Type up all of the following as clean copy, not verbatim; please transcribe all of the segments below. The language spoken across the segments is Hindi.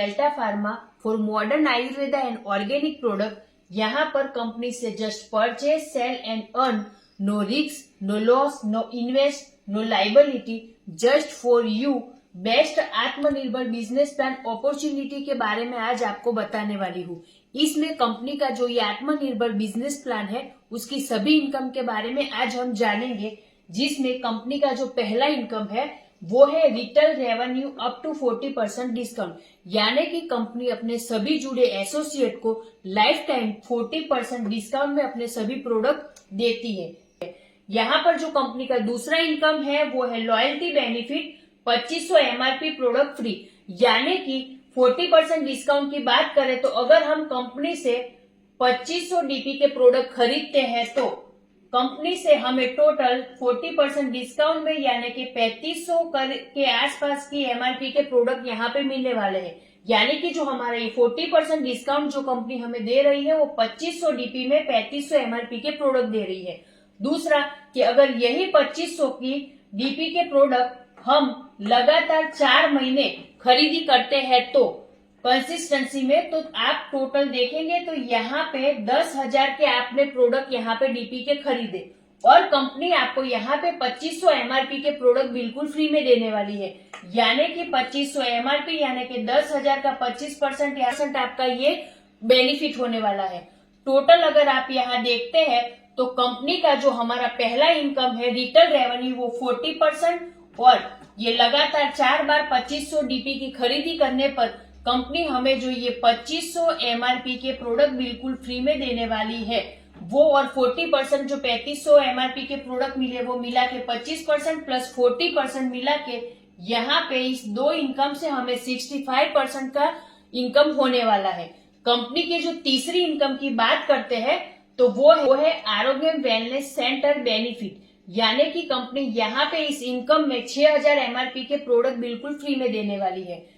Delta Pharma for modern Ayurveda and organic product. यहाँ पर कंपनी से just purchase, sale and earn, no risk, no loss, no invest, no liability, just for you. Best आत्मनिर्भर बिजनेस प्लान अपॉर्चुनिटी के बारे में आज आपको बताने वाली हूँ। इसमें कंपनी का जो ये आत्मनिर्भर बिजनेस प्लान है उसकी सभी इनकम के बारे में आज हम जानेंगे, जिसमें कंपनी का जो पहला इनकम है वो है retail revenue up to 40% discount, यानी कि कंपनी अपने सभी जुड़े एसोसिएट को लाइफ टाइम 40% डिस्काउंट में अपने सभी प्रोडक्ट देती है। यहाँ पर जो कंपनी का दूसरा इनकम है वो है loyalty benefit 2500 MRP product free, यानी कि 40% डिस्काउंट की बात करें तो अगर हम कंपनी से 2500 डीपी के प्रोडक्ट खरीदते हैं तो कंपनी से हमें टोटल 40% डिस्काउंट में यानी कि 3500 के आसपास की एमआरपी के प्रोडक्ट यहाँ पे मिलने वाले हैं। यानी कि जो हमारा ये 40% डिस्काउंट जो कंपनी हमें दे रही है वो 2500 डीपी में 3500 एमआरपी के प्रोडक्ट दे रही है। दूसरा कि अगर यही 2500 की डीपी के प्रोडक्ट हम लगातार 4 महीने खरीदी करते हैं तो कंसिस्टेंसी में, तो आप टोटल देखेंगे तो यहाँ पे 10,000 के आपने प्रोडक्ट यहाँ पे डीपी के खरीदे और कंपनी आपको यहाँ पे 2500 एमआरपी के प्रोडक्ट बिल्कुल फ्री में देने वाली है। यानी कि 2500 एमआरपी यानी कि 10,000 का 25% आपका ये बेनिफिट होने वाला है। टोटल अगर आप यहाँ देखते हैं तो कंपनी का जो हमारा पहला इनकम है रिटेल रेवेन्यू वो 40% और ये लगातार 4 बार 2500 डीपी की खरीदी करने पर कंपनी हमें जो ये 2500 एमआरपी के प्रोडक्ट बिल्कुल फ्री में देने वाली है वो, और 40% जो 3500 एमआरपी के प्रोडक्ट मिले वो मिला के 25% प्लस 40% मिला के यहाँ पे इस दो इनकम से हमें 65% का इनकम होने वाला है। कंपनी के जो तीसरी इनकम की बात करते हैं तो वो है आरोग्य वेलनेस सेंटर बेनिफिट, यानी कि कंपनी यहाँ पे इस इनकम में 6000 एमआरपी के प्रोडक्ट बिल्कुल फ्री में देने वाली है।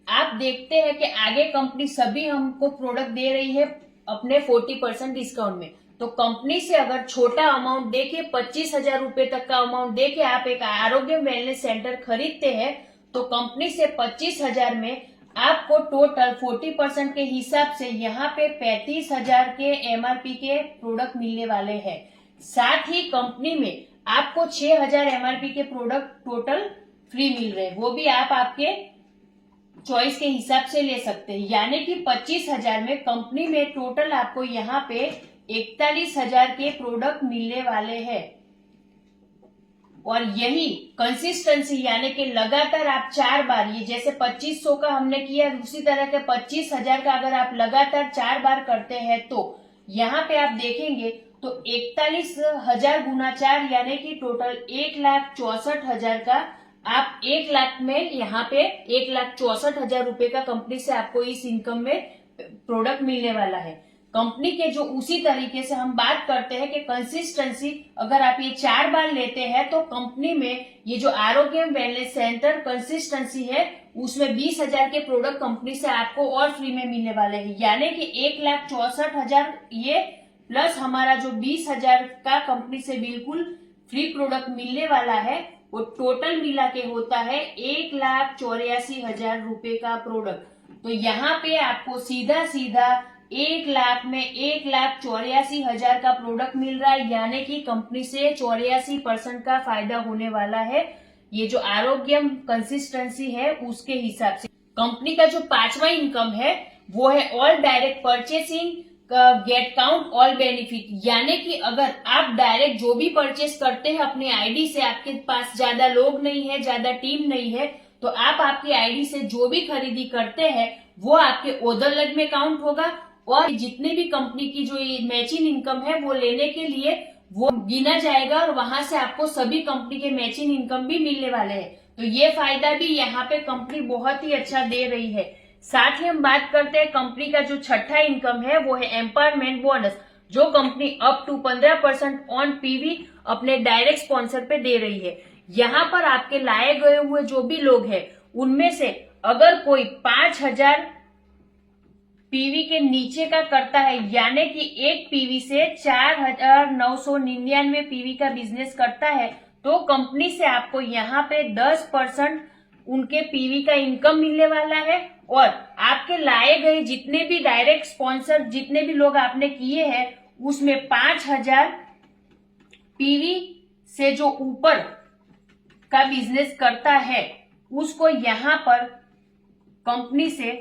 आप देखते हैं कि आगे कंपनी सभी हमको प्रोडक्ट दे रही है अपने 40% डिस्काउंट में, तो कंपनी से अगर छोटा अमाउंट दे के 25,000 रूपये तक का अमाउंट दे के आप एक आरोग्य वेलनेस सेंटर खरीदते हैं तो कंपनी से 25,000 में आपको टोटल 40% के हिसाब से यहाँ पे 35,000 के एमआरपी के प्रोडक्ट मिलने वाले हैं। साथ ही कंपनी में आपको 6,000 एमआरपी के प्रोडक्ट टोटल फ्री मिल रहे हैं, वो भी आप आपके चॉइस के हिसाब से ले सकते हैं। यानी कि 25,000 में कंपनी में टोटल आपको यहाँ पे 41,000 के प्रोडक्ट मिलने वाले हैं। और यही कंसिस्टेंसी यानी कि लगातार आप 4 बार, ये जैसे 2500 का हमने किया उसी तरह के 25,000 का अगर आप लगातार 4 बार करते हैं तो यहाँ पे आप देखेंगे तो 41,000 गुना 4 यानी कि टोटल 1,64,000 का आप 1 लाख में यहाँ पे 1,64,000 रूपये का कंपनी से आपको इस इनकम में प्रोडक्ट मिलने वाला है। कंपनी के जो उसी तरीके से हम बात करते हैं कि कंसिस्टेंसी अगर आप ये 4 बार लेते हैं तो कंपनी में ये जो आरोग्य वेलनेस सेंटर कंसिस्टेंसी है उसमें 20,000 के प्रोडक्ट कंपनी से आपको और फ्री में मिलने वाले हैं। यानी कि 1,64,000 ये प्लस हमारा जो 20,000 का कंपनी से बिल्कुल फ्री प्रोडक्ट मिलने वाला है वो टोटल मिला के होता है 1,84,000 रूपये का प्रोडक्ट। तो यहाँ पे आपको सीधा 1 लाख में 1,84,000 का प्रोडक्ट मिल रहा है, यानी कि कंपनी से 84% का फायदा होने वाला है। ये जो आरोग्य कंसिस्टेंसी है उसके हिसाब से कंपनी का जो पांचवा इनकम है वो है all direct purchasing gate count all benefit, यानी कि अगर आप डायरेक्ट जो भी परचेस करते हैं अपने आईडी से, आपके पास ज्यादा लोग नहीं है, ज्यादा टीम नहीं है, तो आप आपकी आईडी से जो भी खरीदी करते हैं वो आपके ओवरलेड में काउंट होगा और जितनी भी कंपनी की जो ये मैचिंग इनकम है वो लेने के लिए वो गिना जाएगा और वहां से आपको सभी कंपनी के मैचिंग इनकम भी मिलने वाले हैं। तो ये फायदा भी यहाँ पे कंपनी बहुत ही अच्छा दे रही है। साथ ही हम बात करते हैं कंपनी का जो छठा इनकम है वो है एम्पावरमेंट बोनस, जो company up to 15% on PV अपने डायरेक्ट स्पॉन्सर पे दे रही है। यहाँ पर आपके लाए गए हुए जो भी लोग हैं उनमें से अगर कोई 5,000 पीवी के नीचे का करता है, यानी कि एक पीवी से 4,999 पीवी का बिजनेस करता है, तो कंपनी से आपको यहाँ पे 10% उनके पीवी का इनकम मिलने वाला है और आपके लाए गए जितने भी डायरेक्ट स्पॉन्सर जितने भी लोग आपने किए हैं उसमें 5000 पीवी से जो ऊपर का बिजनेस करता है उसको यहाँ पर कंपनी से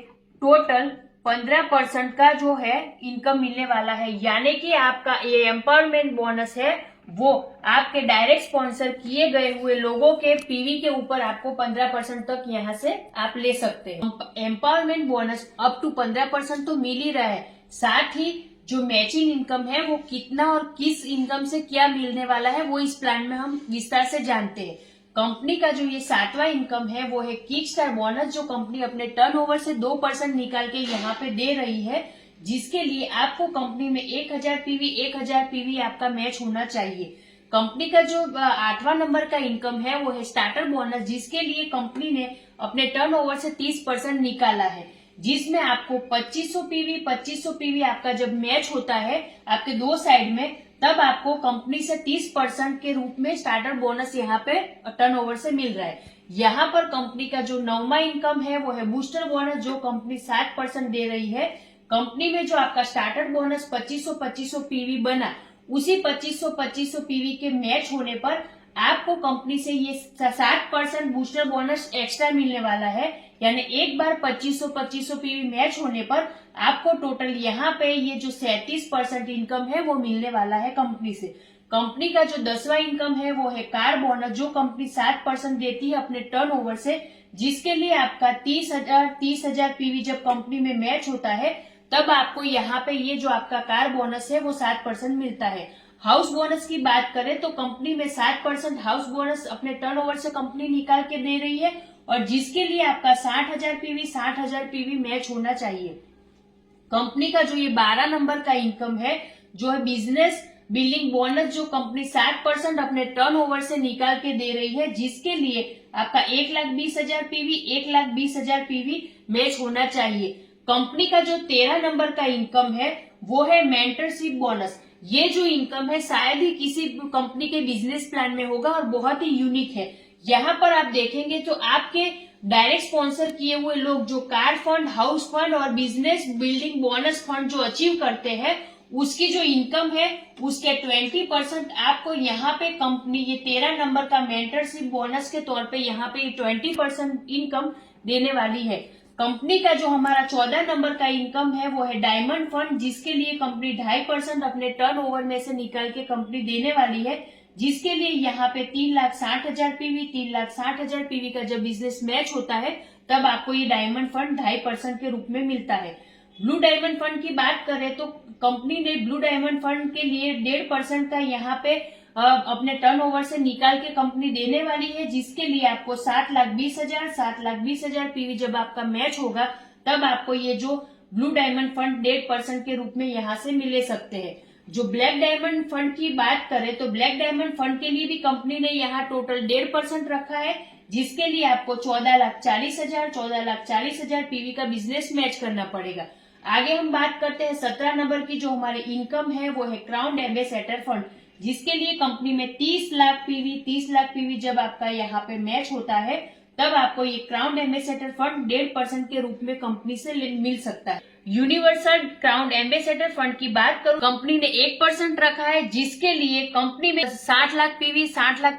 टोटल 15% का जो है इनकम मिलने वाला है। यानी कि आपका ये एम्पावरमेंट बोनस है वो आपके डायरेक्ट स्पॉन्सर किए गए हुए लोगों के पीवी के ऊपर आपको 15% तक यहाँ से आप ले सकते हैं। एम्पावरमेंट बोनस अप टू 15% तो मिल ही रहा है, साथ ही जो मैचिंग इनकम है वो कितना और किस इनकम से क्या मिलने वाला है वो इस प्लान में हम विस्तार से जानते हैं। कंपनी का जो ये 7वां इनकम है वो है किक स्टार बोनस, जो कंपनी अपने टर्नओवर से 2% निकाल के यहाँ पे दे रही है, जिसके लिए आपको कंपनी में 1000 पीवी आपका मैच होना चाहिए। कंपनी का जो 8वां नंबर का इनकम है वो है स्टार्टर बोनस, जिसके लिए कंपनी ने अपने टर्नओवर से 30% निकाला है, जिसमें आपको 2500 पीवी आपका जब मैच होता है आपके दो साइड में, तब आपको कंपनी से 30% के रूप में स्टार्टर बोनस यहाँ पे टर्नओवर से मिल रहा है। यहाँ पर कंपनी का जो 9वां इनकम है वो है बूस्टर बोनस, जो कंपनी 7% दे रही है। कंपनी में जो आपका स्टार्टर बोनस 2500 पीवी बना, उसी 2500 पीवी के मैच होने पर आपको कंपनी से ये 7% बूस्टर बोनस एक्स्ट्रा मिलने वाला है। यानी एक बार 2500 पीवी मैच होने पर आपको टोटल यहाँ पे ये जो 37% इनकम है वो मिलने वाला है कंपनी से। कंपनी का जो 10वां इनकम है वो है कार बोनस, जो कंपनी 7% देती है अपने टर्नओवर से, जिसके लिए आपका 30,000 पीवी जब कंपनी में मैच होता है तब आपको यहाँ पे ये जो आपका कार बोनस है वो 7% मिलता है। हाउस बोनस की बात करें तो कंपनी में 7% हाउस बोनस अपने टर्नओवर से कंपनी निकाल के दे रही है, और जिसके लिए आपका 60,000 पीवी मैच होना चाहिए। कंपनी का जो ये 12 नंबर का इनकम है जो है बिजनेस बिल्डिंग बोनस, जो कंपनी 7% अपने टर्नओवर से निकाल के दे रही है, जिसके लिए आपका 1,20,000 पीवी मैच होना चाहिए। कंपनी का जो 13 नंबर का इनकम है वो है मेंटरशिप बोनस। ये जो इनकम है शायद ही किसी कंपनी के बिजनेस प्लान में होगा और बहुत ही यूनिक है। यहाँ पर आप देखेंगे तो आपके डायरेक्ट स्पॉन्सर किए हुए लोग जो कार फंड, हाउस फंड और बिजनेस बिल्डिंग बोनस फंड जो अचीव करते हैं उसकी जो इनकम है उसके 20% आपको यहाँ पे कंपनी ये 13 नंबर का मेंटरशिप बोनस के तौर पे यहाँ पे 20% इनकम देने वाली है। कंपनी का जो हमारा 14 नंबर का इनकम है वो है डायमंड फंड, जिसके लिए कंपनी 2.5% अपने टर्नओवर में से निकाल के कंपनी देने वाली है, जिसके लिए यहाँ पे 3,60,000 पीवी का जब बिजनेस मैच होता है तब आपको ये डायमंड फंड 2.5% के रूप में मिलता है। ब्लू डायमंड फंड की बात करें तो कंपनी ने ब्लू डायमंड फंड के लिए 1.5% का यहाँ पे अपने टर्नओवर से निकाल के कंपनी देने वाली है, जिसके लिए आपको 7,20,000 पीवी जब आपका मैच होगा तब आपको ये जो ब्लू डायमंड फंड 1.5% के रूप में यहाँ से मिले सकते हैं। जो ब्लैक डायमंड फंड की बात करें तो ब्लैक डायमंड फंड के लिए भी कंपनी ने यहाँ टोटल 1.5% रखा है, जिसके लिए आपको 14,40,000 पीवी का बिजनेस मैच करना पड़ेगा। आगे हम बात करते हैं 17 नंबर की जो हमारी इनकम है वो है क्राउन एम्बेसडर फंड, जिसके लिए कंपनी में 30 लाख पीवी जब आपका यहाँ पे मैच होता है तब आपको ये क्राउन एम्बेसडर फंड 1.5% के रूप में कंपनी से मिल सकता है। यूनिवर्सल क्राउन एम्बेसडर फंड की बात करूं, कंपनी ने 1% रखा है, जिसके लिए कंपनी में 60 लाख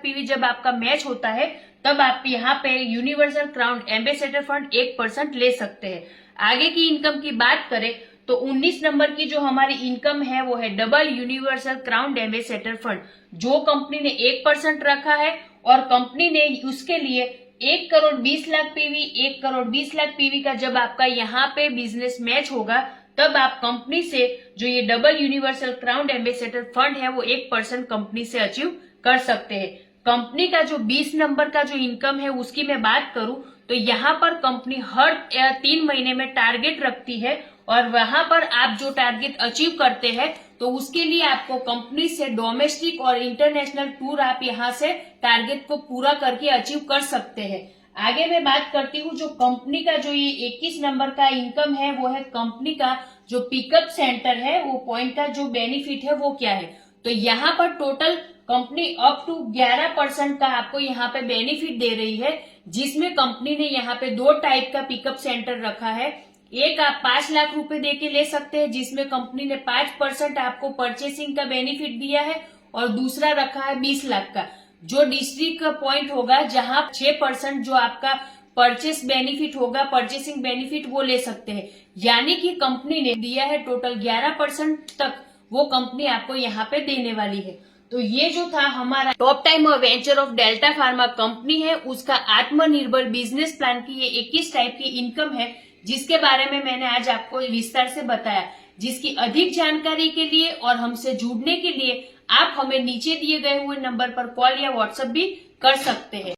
पीवी जब आपका मैच होता है तब आप यहाँ पे यूनिवर्सल क्राउन एम्बेसडर फंड 1% ले सकते हैं। आगे की इनकम की बात करें तो 19 नंबर की जो हमारी इनकम है वो है double universal crown ambassador fund, जो कंपनी ने 1% रखा है, और कंपनी ने उसके लिए 1,20,00,000 पीवी का जब आपका यहाँ पे बिजनेस मैच होगा तब आप कंपनी से जो ये double universal crown ambassador fund है वो 1% कंपनी से अचीव कर सकते हैं। कंपनी का जो 20 नंबर का जो इनकम है उसकी मैं बात करूं तो यहाँ पर कंपनी हर 3 महीने में टारगेट रखती है, और वहां पर आप जो टारगेट अचीव करते हैं तो उसके लिए आपको कंपनी से डोमेस्टिक और इंटरनेशनल टूर आप यहाँ से टारगेट को पूरा करके अचीव कर सकते हैं। आगे मैं बात करती हूँ जो कंपनी का जो ये 21 नंबर का इनकम है वो है कंपनी का जो पिकअप सेंटर है वो पॉइंट का जो बेनिफिट है वो क्या है। तो यहाँ पर टोटल कंपनी अप टू 11% का आपको यहाँ पे बेनिफिट दे रही है, जिसमें कंपनी ने यहाँ पे 2 टाइप का पिकअप सेंटर रखा है। एक आप 5 लाख रुपए दे के ले सकते हैं, जिसमें कंपनी ने 5% आपको परचेसिंग का बेनिफिट दिया है, और दूसरा रखा है 20 लाख का, जो डिस्ट्रिक्ट पॉइंट होगा, जहां 6% जो आपका परचेस बेनिफिट होगा, परचेसिंग बेनिफिट, वो ले सकते हैं। यानी कि कंपनी ने दिया है टोटल 11% तक, वो कंपनी आपको यहाँ पे देने वाली है। तो ये जो था हमारा top time venture of delta pharma company है, उसका आत्मनिर्भर बिजनेस प्लान की ये 21 टाइप की इनकम है, जिसके बारे में मैंने आज आपको विस्तार से बताया। जिसकी अधिक जानकारी के लिए और हमसे जुड़ने के लिए आप हमें नीचे दिए गए हुए नंबर पर कॉल या व्हाट्सएप भी कर सकते हैं।